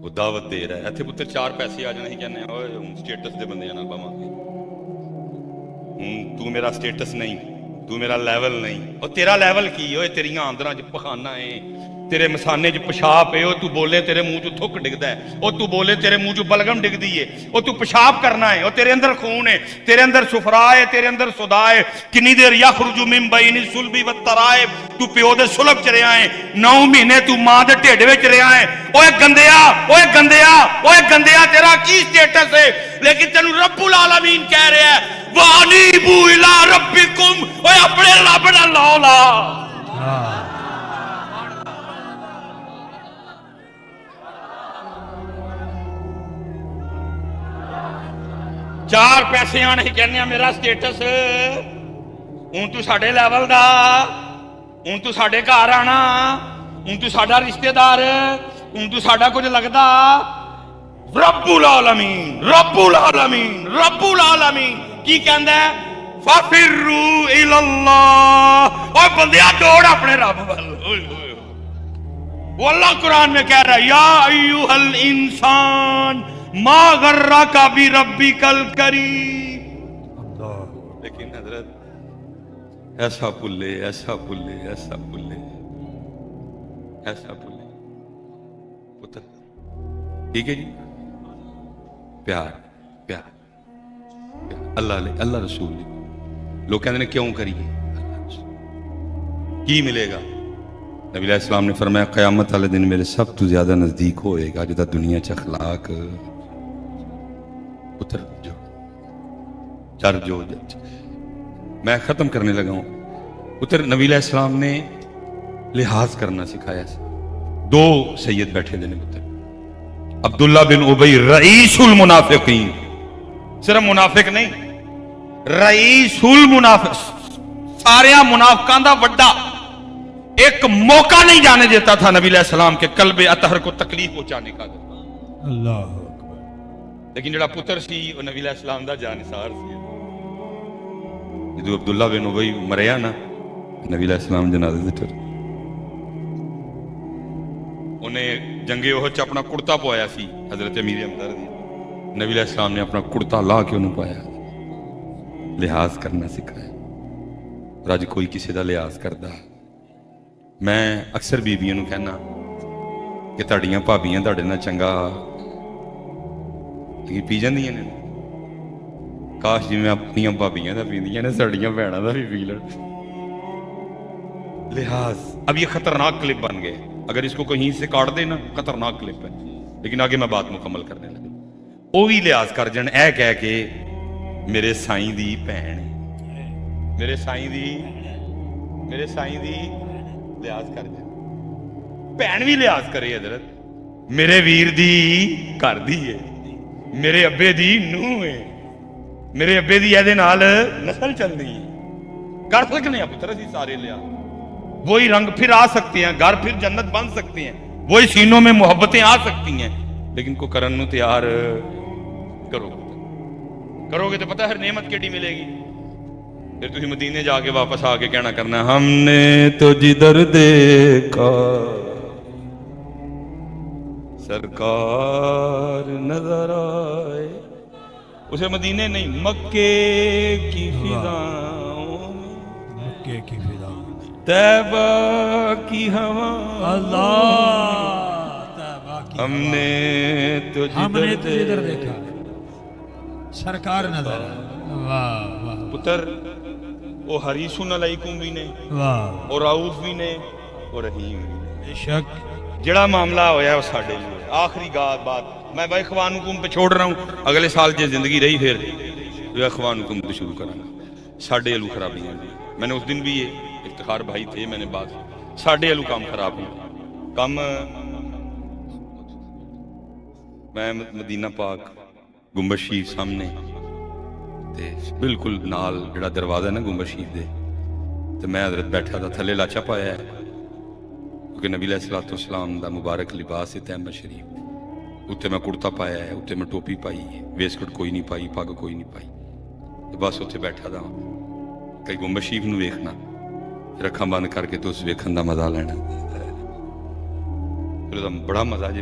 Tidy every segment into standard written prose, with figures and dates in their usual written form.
وہ دعوت دے رہا ہے. اتنے پتر 4 پیسے آ جانے ہی کہنے ہوں سٹیٹس دے بندے نال باواں تو میرا سٹیٹس نہیں, تو میرا لیول نہیں. اور تیرا لیول کی ہوئے, تیریاں آندراں چ پخانا ہے, تیرے مسانے چ پیشاب ہے, تو بولے تیرے منہ چ تھک ڈگدا ہے, اور تو بولے تیرے منہ چ بلغم ڈگدی ہے, اور تو پیشاب کرنا ہے, اور تیرے اندر خون ہے, تیرے اندر صفرا ہے, تیرے اندر صدا ہے. کنی دیر یخرج من بین الصلب والترائب, تو پیو دے صلب چ رہیا ہے, 9 مہینے تو ماں دے ڈھڈ وچ رہیا ہے. اوے گندیا, اوے گندیا, اوے گندیا, تیرا کی سٹیٹس ہے؟ لیکن تینوں رب العالمین کہہ رہا ہے وَأَنِيبُوا إِلَىٰ رَبِّكُمْ, اوے اپنے رب نال لاؤ لا. چار پیسے آنے ہی کہنے ہیں میرا سٹیٹس, ہوں تو ساڈے لیول دا, ہوں تو ساڈے گھر آنا, ہوں تو ساڈا رشتہ دار, ہوں تو ساڈا کچھ لگدا. رب العالمین, رب العالمین, رب العالمین کی کہندا ہے فَفِرُّوا إِلَى اللَّهِ, اور بندیا دوڑ اپنے رب وال. وہ اللہ قرآن میں کہہ رہا ہے یا ایھا الانسان ما غرک بربک الکریم. لیکن حضرت ایسا بھولے, ایسا بھولے, ایسا بھولے, ایسا بھولے پتر. ٹھیک ہے جی, پیار پیار اللہ علیہ اللہ رسول. لوگ کہتے ہیں کیوں کریے, کی ملے گا؟ نبی علیہ السلام نے فرمایا قیامت والے دن میرے سب تو زیادہ نزدیک ہوئے گا جدا دنیا چ اخلاق پتر جو چر جو. میں ختم کرنے لگا ہوں. پتر نبی علیہ السلام نے لحاظ کرنا سکھایا. 2 سید بیٹھے دے نے پتر, عبداللہ بن ابی رئیس المنافقین, صرف منافق نہیں, رئیس المنافق, سارے منافقاں دا وڈا. ایک موقع نہیں جانے دیتا تھا نبی علیہ السلام کے قلب اطہر کو تکلیف پہنچانے کا. اللہ, لیکن جڑا پتر سی وہ نبی علیہ السلام دا جانثار سی. جدو عبداللہ بن ابی مریا نا, نبی علیہ السلام جنازے تے ٹر, انہیں جنگ احد اپنا کرتا پوایا سی حضرت امیر ہمدرد. نبی علیہ السلام نے اپنا کرتا لا کے انہوں پایا, لحاظ کرنا سکھایا. اور اج کوئی کسی دا لحاظ کردا. میں اکثر بیبیاں نو کہنا کہ تہاڈیاں بھابیاں تہاڈے نال چنگا پی جاندیاں نے, کاش جی میں اپنی بھابیاں دا پیندیاں نے ساڈیاں بھیناں دا بھی پی لڑ. لحاظ. اب یہ خطرناک کلپ بن گئے, اگر اس کو کہیں سے کاٹ دے نا خطرناک کلپ ہے. لیکن آگے میں بات مکمل کرنے لگا. وہ بھی لحاظ کر جان اے کہہ کے میرے سائیں دی بھین, میرے سائیں دی, میرے سائیں دی لحاظ کر جائے. بھین بھی لحاظ کرے حضرت, میرے ویر دی گھر دی ہے, میرے ابے دی نوح ہے, میرے ابے دی ایدے نال نسل چل دی ہے. کر سکنے ہیں پتر اسی سارے لحاظ. وہی رنگ پھر آ سکتے ہیں, گھر پھر جنت بن سکتے ہیں, وہی سینوں میں محبتیں آ سکتی ہیں. لیکن کو کرن نو تیار کرو, کرو گے تو پتہ ہر نعمت کیڑی ملے گی. پھر تھی مدینے جا کے واپس آ کے کہنا کرنا ہم نے تو جدھر دیکھا سرکار نظر آئے. اسے مدینے نہیں, مکے کی فضاؤں میں, مکے کی فضا, طیبہ کی ہوا, اللہ طیبہ کی ہم نے تو جدھر دیکھا سرکار نظر. واہ واہ پتر وہ حریصن علیکم بھی نے, واہ, اور رؤوف بھی نے, اور رحیم بھی نے. بے شک جڑا معاملہ ہویا ہے وہ ساڈے لیے. آخری بات میں بھائی اخوانکم پہ چھوڑ رہا ہوں, اگلے سال جے زندگی رہی پھر جو اخوانکم پہ شروع کرانا. ساڈے الو خرابیاں دی, میں نے اس دن بھی یہ افتخار بھائی تھے, میں نے بات ساڈے الو کام خراب ہوں. کم میں مدینہ پاک گنبد شریف سامنے بالکل نال جڑا دروازہ ہے نا گنبد شریف دے, تو میں حضرت بیٹھا تھا, تھلے لاچا پایا ہے کیونکہ نبی علیہ الصلوۃ والسلام دا مبارک لباس ہے تیمم شریف. اتنے میں کرتا پایا ہے, اتنے میں ٹوپی پائی ہے, ویسکٹ کوئی نہیں پائی, پگ کوئی نہیں پائی. بس اتنے بیٹھا تھا, کئی گنبد شریف نو ویکھنا, پھر اکھاں بند کر کے تو اس ویکھن دا مزہ لینا. پھر بڑا مزہ جی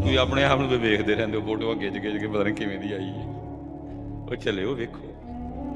ਤੁਸੀਂ ਆਪਣੇ ਆਪ ਨੂੰ ਵੀ ਵੇਖਦੇ ਰਹਿੰਦੇ ਹੋ, ਫੋਟੋਆਂ ਖਿੱਚ ਕੇ ਪਤਾ ਨਹੀਂ ਕਿਵੇਂ ਦੀ ਆਈ ਹੈ। ਉਹ ਚੱਲੇ ਉਹ ਵੇਖੋ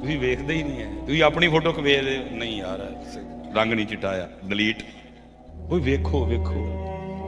ਤੁਸੀਂ ਵੇਖਦੇ ਹੀ ਨਹੀਂ ਹੈ, ਤੁਸੀਂ ਆਪਣੀ ਫੋਟੋ ਵੇਖਦੇ ਨਹੀਂ ਯਾਰ ਰੰਗ ਨਹੀਂ ਚਿਟਾਇਆ, ਡਿਲੀਟ। ਉਹ ਵੇਖੋ ਵੇਖੋ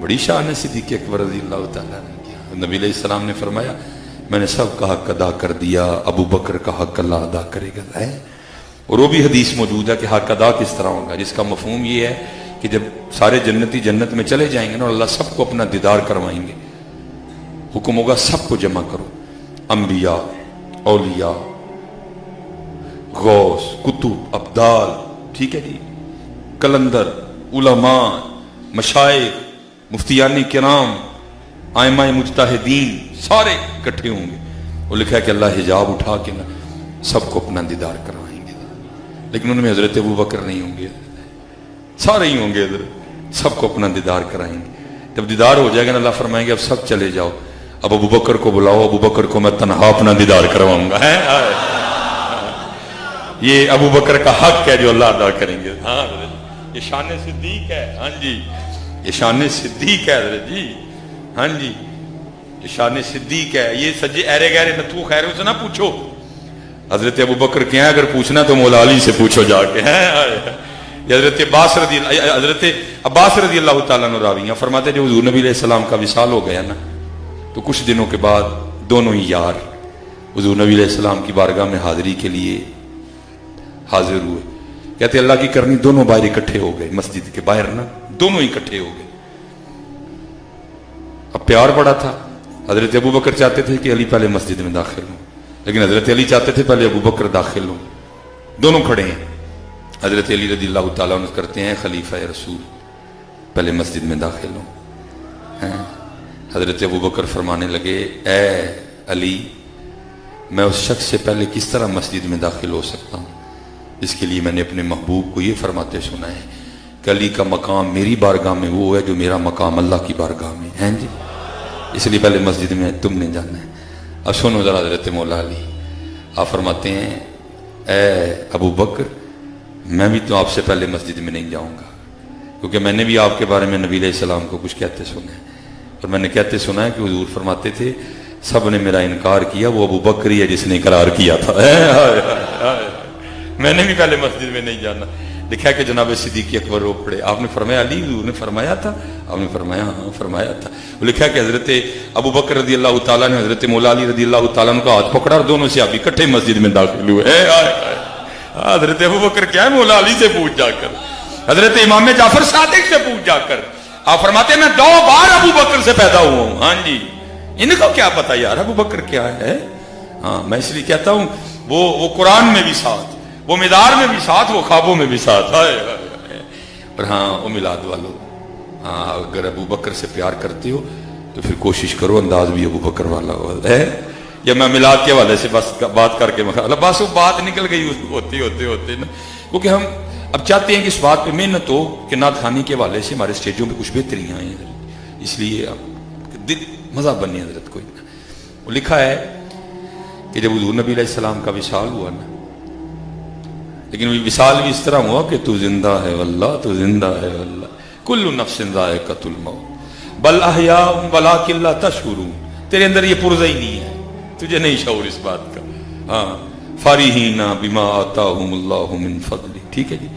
بڑی شان ہے صدیق اکبر رضی اللہ تعالیٰ عنہ. نبی علیہ السلام نے فرمایا میں نے سب کا حق ادا کر دیا, ابو بکر کا حق اللہ ادا کرے گا. ہے اور وہ بھی حدیث موجود ہے کہ حق ادا کس طرح ہوگا, جس کا مفہوم یہ ہے کہ جب سارے جنتی جنت میں چلے جائیں گے نا, اللہ سب کو اپنا دیدار کروائیں گے. حکم ہوگا سب کو جمع کرو, انبیاء, اولیاء, غوث, کتب, ابدال, ٹھیک ہے جی, کلندر, علماء, مشائخ, مفتیان کرام, ائمہ مجتہدین, سارے اکٹھے ہوں گے. وہ لکھا ہے کہ اللہ حجاب اٹھا کے نا سب کو اپنا دیدار کروائیں گے, لیکن ان میں حضرت ابو بکر نہیں ہوں گے, سارے ہی ہوں گے حضرت, سب کو اپنا دیدار کرائیں گے. جب دیدار ہو جائے گا نا اللہ فرمائیں گے اب سب چلے جاؤ, اب ابو بکر کو بلاؤ, ابو بکر کو میں تنہا اپنا دیدار کرواؤں گا. یہ ابو بکر کا حق ہے جو اللہ ادا کریں گے. ہاں یہ شان صدیق ہے. ہاں جی یہ شان صدیق ہے حضرت جی. ہاں جی یہ شان صدیق ہے. یہ سجے ایرے گہرے نتو خیر سے نہ پوچھو حضرت ابو بکر کیا ہے, اگر پوچھنا تو مولا علی سے پوچھو جا کے. حضرت عباس رضی اللہ تعالیٰ عنہ راوی ہیں, فرماتے جو حضور نبی علیہ السلام کا وصال ہو گیا نا تو کچھ دنوں کے بعد دونوں ہی یار حضور نبی علیہ السلام کی بارگاہ میں حاضری کے لیے حاضر ہوئے. کہتے اللہ کی کرنی دونوں باہر اکٹھے ہو گئے, مسجد کے باہر نا دونوں ہی اکٹھے ہو گئے. اب پیار بڑا تھا, حضرت ابو بکر چاہتے تھے کہ علی پہلے مسجد میں داخل ہوں, لیکن حضرت علی چاہتے تھے پہلے ابو بکر داخل ہوں. دونوں کھڑے ہیں. حضرت علی رضی اللہ تعالیٰ عنہ کرتے ہیں خلیفہ رسول پہلے مسجد میں داخل ہوں. حضرت ابو بکر فرمانے لگے اے علی میں اس شخص سے پہلے کس طرح مسجد میں داخل ہو سکتا ہوں, اس کے لیے میں نے اپنے محبوب کو یہ فرماتے سنا ہے کہ علی کا مقام میری بارگاہ میں وہ ہے جو میرا مقام اللہ کی بارگاہ میں ہے. جی اس لیے پہلے مسجد میں تم نے جانا ہے. اب سنو ذرا حضرت مولا علی, آپ فرماتے ہیں اے ابو بکر میں بھی تو آپ سے پہلے مسجد میں نہیں جاؤں گا, کیونکہ میں نے بھی آپ کے بارے میں نبی علیہ السلام کو کچھ کہتے سنا ہے, اور میں نے کہتے سنا ہے کہ حضور فرماتے تھے سب نے میرا انکار کیا, وہ ابو بکر ہی ہے جس نے اقرار کیا تھا. میں نے بھی پہلے مسجد میں نہیں جانا. لکھا ہے کہ جناب صدیق اکبر رو پڑے. آپ نے فرمایا علی حضور نے فرمایا تھا, آپ نے فرمایا ہاں فرمایا تھا. وہ لکھا ہے کہ حضرت ابو بکر رضی اللہ تعالیٰ نے حضرت مولا علی رضی اللہ تعالیٰ کا ہاتھ پکڑا اور دونوں سے آپ اکٹھے مسجد میں داخل ہوئے. حضرت ابو بکر کیا ہے, مولا علی سے پوچھ جا کر, حضرت امام جعفر صادق سے پوچھ جا کر. آپ فرماتے ہیں میں 2 بار ابو بکر سے پیدا ہوا ہوں. ہاں جی ان کو کیا پتا یار ابو بکر کیا ہے. ہاں میں اس لیے کہتا ہوں وہ قرآن میں بھی ساتھ, وہ مدار میں بھی ساتھ, وہ خوابوں میں بھی ساتھ. اور ہاں وہ میلاد والو, ہاں اگر ابو بکر سے پیار کرتے ہو تو پھر کوشش کرو انداز بھی ابو بکر والا ہے. یا میں میلاد کے حوالے سے بس بات کر کے بس وہ بات نکل گئی ہوتے ہوتے نا, کیونکہ ہم اب چاہتے ہیں کہ اس بات پہ محنت ہو کہ نعت خوانی کے حوالے سے ہمارے اسٹیجوں پہ کچھ بہتریاں آئیں, اس لیے مزہ بنی حضرت کوئی. وہ لکھا ہے کہ جب حضور نبی علیہ السلام کا وصال ہوا نا, لیکن وہ وصال بھی اس طرح ہوا کہ تو زندہ ہے واللہ, تو زندہ ہے واللہ, کل نفس ذائقۃ الموت بل احیاء ولکن لا تشعرون. تیرے اندر یہ پرزہ ہی نہیں ہے, تجھے نہیں شعور اس بات کا. ہاں فارحین بما آتاہم اللہ من فضل. ٹھیک ہے جی.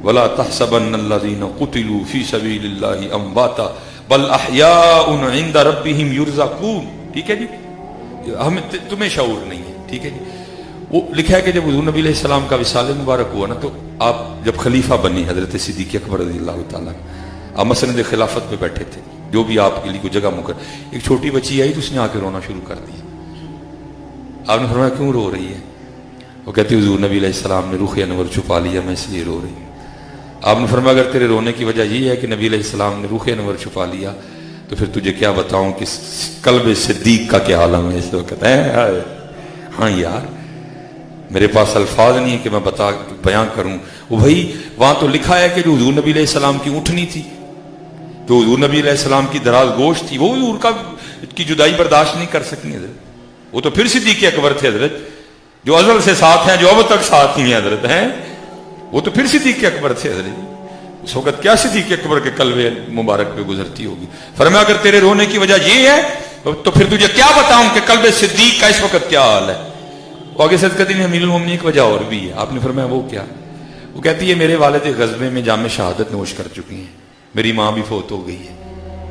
ولا تحسبن الذین قتلوا فی سبیل اللہ امواتا بل احیاء عند ربہم یرزقون. ٹھیک ہے جی, ہمیں تمہیں شعور نہیں ہے. ٹھیک ہے جی. وہ لکھا ہے کہ جب حضور نبی علیہ السلام کا وصال مبارک ہوا نا تو آپ جب خلیفہ بنی حضرت صدیق اکبر رضی اللہ تعالیٰ, آپ مسند خلافت پہ بیٹھے تھے, جو بھی آپ کے لیے کوئی جگہ مقرر, ایک چھوٹی بچی آئی تو اس نے آ کے رونا شروع کر دیا. آپ نے فرمایا کیوں رو رہی ہے؟ وہ کہتی حضور نبی علیہ السلام نے رخ انور چھپا لیا, میں اس لیے رو رہی ہوں. آپ نے فرمایا اگر تیرے رونے کی وجہ یہ ہے کہ نبی علیہ السلام نے رخ انور چھپا لیا تو پھر تجھے کیا بتاؤں کہ قلب صدیق کا کیا عالم ہے اس وقت. ہاں یار میرے پاس الفاظ نہیں ہے کہ میں بیان کروں. وہ بھائی وہاں تو لکھا ہے کہ جو حضور نبی علیہ السلام کی اونٹنی تھی, جو حضور نبی علیہ السلام کی دراز گوشت تھی, وہ حضور کی جدائی برداشت نہیں کر سکی حضرت. وہ تو پھر صدیق اکبر تھے حضرت, جو ازل سے ساتھ ہیں, جو اب تک ساتھ ہی ہیں حضرت ہیں, وہ تو پھر صدیق اکبر تھے حضرت. اس وقت کیا صدیق اکبر کے قلب مبارک پہ گزرتی ہوگی. فرمایا اگر تیرے رونے کی وجہ یہ ہے تو پھر تجھے کیا بتاؤں کہ قلب صدیق کا اس وقت کیا حال ہے. وہ آگے صدقۃ امیر المومنین ایک وجہ اور بھی ہے. آپ نے فرمایا وہ کیا؟ وہ کہتی ہے میرے والد غزوے میں جام شہادت نوش کر چکی ہیں, میری ماں بھی فوت ہو گئی ہے,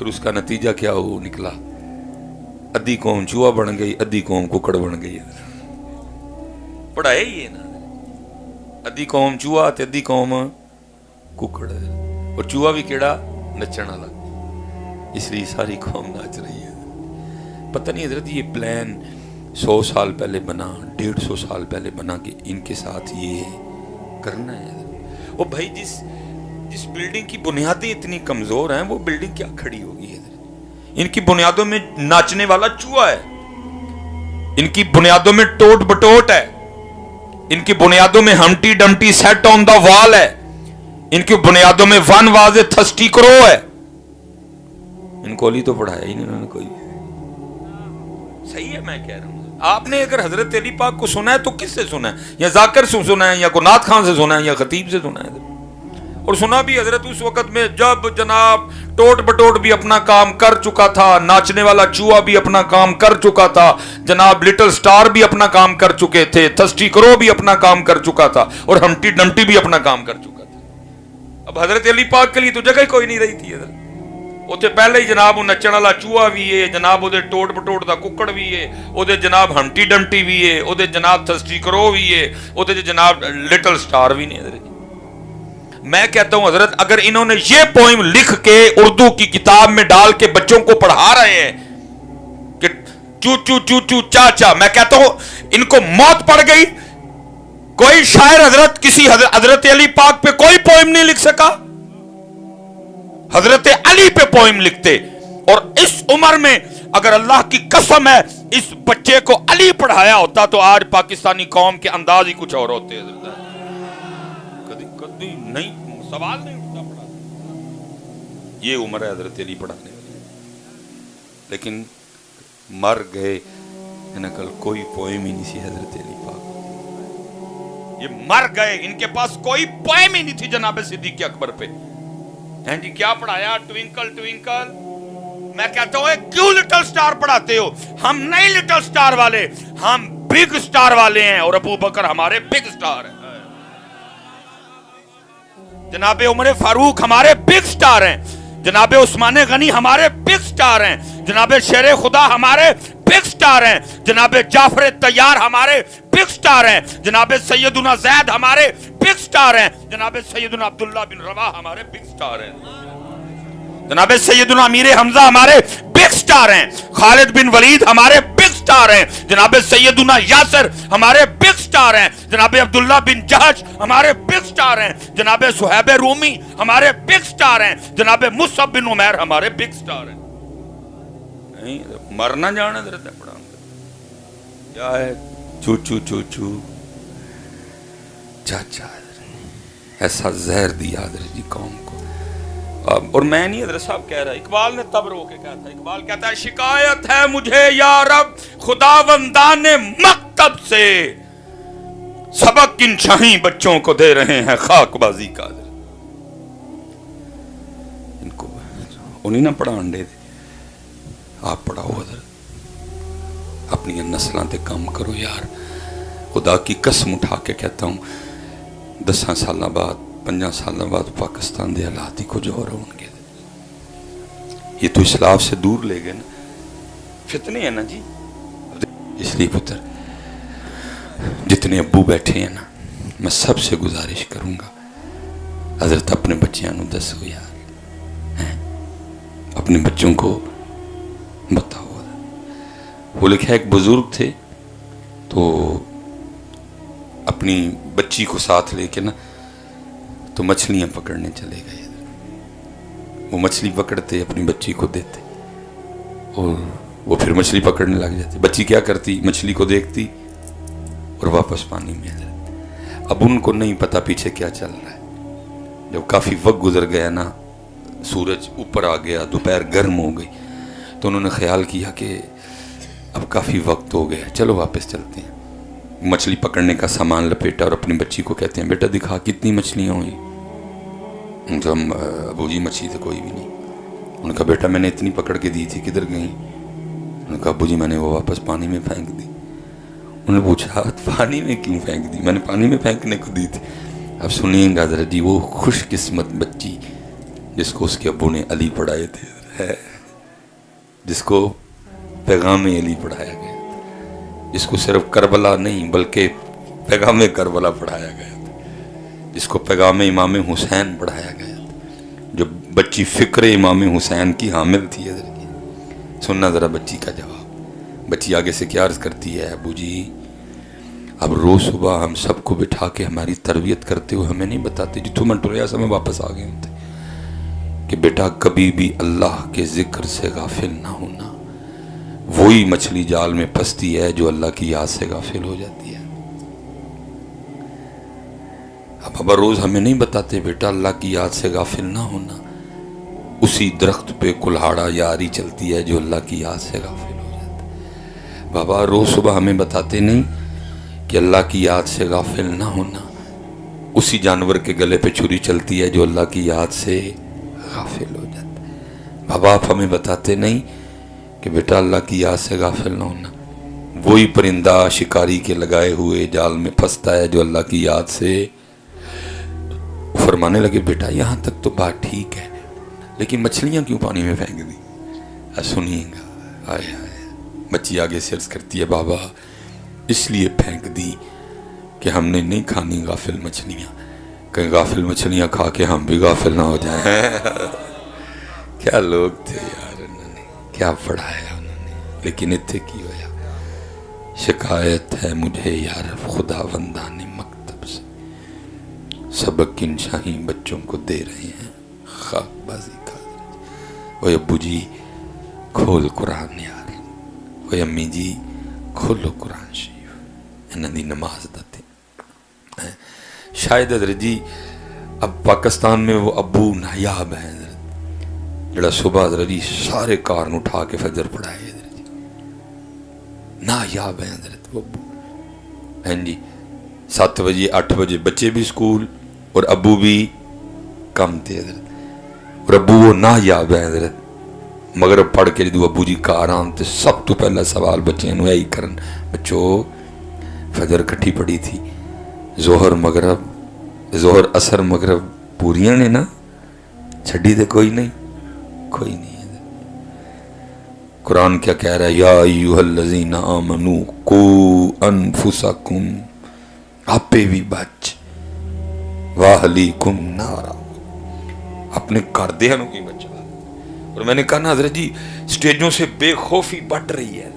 پھر اس کا نتیجہ کیا ہو نکلا؟ ادھی قوم چوہا بن گئی، ادھی قوم ککڑ بن گئی. پڑھایا ہی ہے نا، ادھی قوم چوہا تے ادھی قوم ککڑ. اور چوہا بھی کیڑا؟ نچن والا. اس لیے ساری قوم ناچ رہی ہے. پتہ نہیں حضرت یہ پلان 100 سال پہلے بنا، 150 سال پہلے بنا کہ ان کے ساتھ یہ کرنا ہے. وہ بھائی جس بلڈنگ کی بنیادیں اتنی کمزور ہیں وہ بلڈنگ کیا کھڑی ہوگی حضرت؟ ان کی بنیادوں میں ناچنے والا چوہا ہے، ان کی بنیادوں میں ٹوٹ بٹوٹ ہے، ان کی بنیادوں میں ہمٹی ڈمٹی سیٹ آن دا وال ہے، ان کی بنیادوں میں ون واز اے تھسٹی کرو ہے. ان کو علی تو پڑھایا ہی نہیں انہوں نے کوئی. صحیح ہے میں کہہ رہا ہوں. آپ نے اگر حضرت علی پاک کو سنا ہے تو کس سے سنا ہے؟ یا ذاکر سے سنا ہے، یا گنات خان سے سنا ہے، یا خطیب سے سنا ہے. اور سنا بھی حضرت اس وقت میں جب جناب ٹوٹ بٹوٹ بھی اپنا کام کر چکا تھا، ناچنے والا چوہا بھی اپنا کام کر چکا تھا، جناب لٹل سٹار بھی اپنا کام کر چکے تھے، تھسٹی کرو بھی اپنا کام کر چکا تھا، اور ہمٹی ڈمٹی بھی اپنا کام کر چکا تھا. اب حضرت علی پاک کے لیے تو جگہ ہی کوئی نہیں رہی تھی حضرت. اتنے پہلے ہی جناب وہ نچن والا چوہا بھی ہے، جناب وہ ٹوٹ بٹوٹ دا ککڑ بھی ہے، وہ جناب ہمٹی ڈمٹی بھی ہے، وہ جناب تھسٹی کرو بھی ہے، وہ جناب لٹل سٹار بھی نہیں حضرت. میں کہتا ہوں حضرت اگر انہوں نے یہ پوئم لکھ کے اردو کی کتاب میں ڈال کے بچوں کو پڑھا رہے ہیں کہ چو چو چو چو چا چا، میں کہتا ہوں ان کو موت پڑ گئی. کوئی شاعر حضرت کسی حضرت علی پاک پہ کوئی پوئم نہیں لکھ سکا. حضرت علی پہ پوئم لکھتے. اور اس عمر میں اگر اللہ کی قسم ہے اس بچے کو علی پڑھایا ہوتا تو آج پاکستانی قوم کے انداز ہی کچھ اور ہوتے حضرت. کدی نہیں سوال نہیں اٹھتا پڑھا. یہ عمر ہے حضرت علی پڑھانے والی. لیکن مر گئے کل کوئی پوئم ہی نہیں سی حضرت علی پاک. یہ مر گئے، ان کے پاس کوئی پوئم ہی نہیں تھی جناب صدیق اکبر پہ. ہیں جی کیا پڑھایا؟ Twinkle twinkle. میں کہتا ہوں کیوں لٹل سٹار پڑھاتے ہو؟ ہم نہیں لٹل سٹار والے، ہم بگ سٹار والے ہیں. اور ابو بکر ہمارے بگ سٹار ہیں، جناب عمر فاروق ہمارے بگ سٹار ہیں، جناب عثمان غنی ہمارے بگ سٹار ہیں، جناب شیر خدا ہمارے بگ سٹار ہیں، جناب جعفر طیار ہمارے بگ سٹار ہیں، جناب سیدنا زید ہمارے بگ سٹار ہیں، جناب سیدنا عبداللہ بن رواح ہمارے بگ سٹار ہیں، جناب سیدنا امیر حمزہ ہمارے بگ سٹار ہیں، خالد بن ولید ہمارے بگ سٹار ہیں، جناب سیدنا یاسر ہمارے بگ سٹار ہیں، جناب عبداللہ بن جہش ہمارے بگ سٹار ہیں، جناب صہیب رومی ہمارے بگ سٹار ہیں، جناب مصعب بن عمیر ہمارے بگ سٹار ہیں. مرنا جانا درد ہے پڑھا کیا ہے؟ چو چو چو چو چاچا. ایسا زہر دیا حضرت جی قوم کو. اور میں نہیں حضرت صاحب کہہ رہا، اقبال نے تب رو کے کہا تھا. اقبال کہتا ہے شکایت ہے مجھے یا رب خداوندان مکتب سے، سبق ان شاہی بچوں کو دے رہے ہیں خاک بازی کا. ان کو انہیں نہ پڑھان دے، آپ پڑھاؤ حضرت، اپنی نسلوں تے کام کرو یار. خدا کی قسم اٹھا کے کہتا ہوں 10 سال بعد 5 سال بعد پاکستان دے حالات ہی کچھ اور ہوں گے. یہ تو اسلاف سے دور لے گئے نا، فتنے ہیں نا جی. اس لیے پتر جتنے ابو بیٹھے ہیں نا، میں سب سے گزارش کروں گا حضرت اپنے بچیاں نو دسو یار، اپنے بچوں کو بتاؤ. وہ لکھا ایک بزرگ تھے تو اپنی بچی کو ساتھ لے کے نا تو مچھلیاں پکڑنے چلے گئے. وہ مچھلی پکڑتے اپنی بچی کو دیتے اور وہ پھر مچھلی پکڑنے لگ جاتی. بچی کیا کرتی؟ مچھلی کو دیکھتی اور واپس پانی میں آ جاتی. اب ان کو نہیں پتا پیچھے کیا چل رہا ہے. جب کافی وقت گزر گیا نا، سورج اوپر آ گیا، دوپہر گرم ہو گئی، تو انہوں نے خیال کیا کہ اب کافی وقت ہو گیا، چلو واپس چلتے ہیں. مچھلی پکڑنے کا سامان لپیٹا اور اپنی بچی کو کہتے ہیں بیٹا دکھا کتنی مچھلیاں ہوئی. ابو جی مچھلی تو کوئی بھی نہیں. انہوں نے کہا بیٹا میں نے اتنی پکڑ کے دی تھی کدھر گئی؟ انہوں نے کہا ابو جی میں نے وہ واپس پانی میں پھینک دی. انہوں نے پوچھا پانی میں کیوں پھینک دی؟ میں نے پانی میں پھینکنے کو دی تھی. اب سنیے گا ذرا جی، وہ خوش قسمت بچی جس کو اس کے ابو نے علی پڑھائے تھے. جس کو پیغام علی پڑھایا گیا، جس کو صرف کربلا نہیں بلکہ پیغام کربلا پڑھایا گیا تھا، جس کو پیغام امام حسین پڑھایا گیا تھا، جو بچی فکر امام حسین کی حامل تھی. سننا ذرا بچی کا جواب. بچی آگے سے کیا عرض کرتی ہے، ابو جی اب روز صبح ہم سب کو بٹھا کے ہماری تربیت کرتے ہوئے ہمیں نہیں بتاتے جتوں میں ٹریا سا میں واپس آ گئے ہوتے کہ بیٹا کبھی بھی اللہ کے ذکر سے غافل نہ ہونا. وہی مچھلی جال میں پھنستی ہے جو اللہ کی یاد سے غافل ہو جاتی ہے. اب بابا روز ہمیں نہیں بتاتے بیٹا اللہ کی یاد سے غافل نہ ہونا. اسی درخت پہ کلہاڑا یاری چلتی ہے جو اللہ کی یاد سے غافل ہو جاتا ہے. بابا روز صبح ہمیں بتاتے نہیں کہ اللہ کی یاد سے غافل نہ ہونا. اسی جانور کے گلے پہ چھری چلتی ہے جو اللہ کی یاد سے غافل ہو جاتا ہے. بابا آپ ہمیں بتاتے نہیں کہ بیٹا اللہ کی یاد سے غافل نہ ہونا. وہی پرندہ شکاری کے لگائے ہوئے جال میں پھنستا ہے جو اللہ کی یاد سے. فرمانے لگے بیٹا یہاں تک تو بات ٹھیک ہے لیکن مچھلیاں کیوں پانی میں پھینک دی؟ سنیے گا. آئے آئے بچی آگے سے عرض کرتی ہے بابا اس لیے پھینک دی کہ ہم نے نہیں کھانی غافل مچھلیاں، کہیں غافل مچھلیاں کھا کے ہم بھی غافل نہ ہو جائیں. کیا لوگ تھے یار، انہوں نے کیا پڑھایا انہوں نے. لیکن اتھے کی ہویا شکایت ہے مجھے یار خدا بندان مکتب سے، سبق ان شاہی بچوں کو دے رہے ہیں خاک بازی کھا رہے. وہ ابو جی کھول قرآن یار، وہ امی جی کھولو قرآن شریف. انہوں دی نماز دتے شاید حضرت جی اب پاکستان میں وہ ابو نایاب ہیں حضرت جڑا صبح حضرت جی سارے کارن اٹھا کے فجر پڑھائے. حضرت جی نایاب ہیں حضرت وہ ابو ہیں جی. 7 بجے 8 بجے بچے بھی سکول اور ابو بھی کم تھے حضرت. اور ابو وہ نایاب ہیں حضرت. مغرب پڑھ کے جدو ابو جی کار آن تے سب تو پہلا سوال بچے نو یہی کرن بچو فجر کٹھی پڑی تھی، ظہر مغرب ظہر اثر مغرب پوریاں نے نا چھڑی تے کوئی نہیں کوئی نہیں. قرآن کیا کہہ رہا ہے یا ایوہ الذین آمنوا قوا انفسکم، آپ پہ بھی بچ، واہلیکم نارا، اپنے گھردیاں نو کی بچا. اور میں نے کہا نا حضرت جی سٹیجوں سے بے خوفی بڑھ رہی ہے.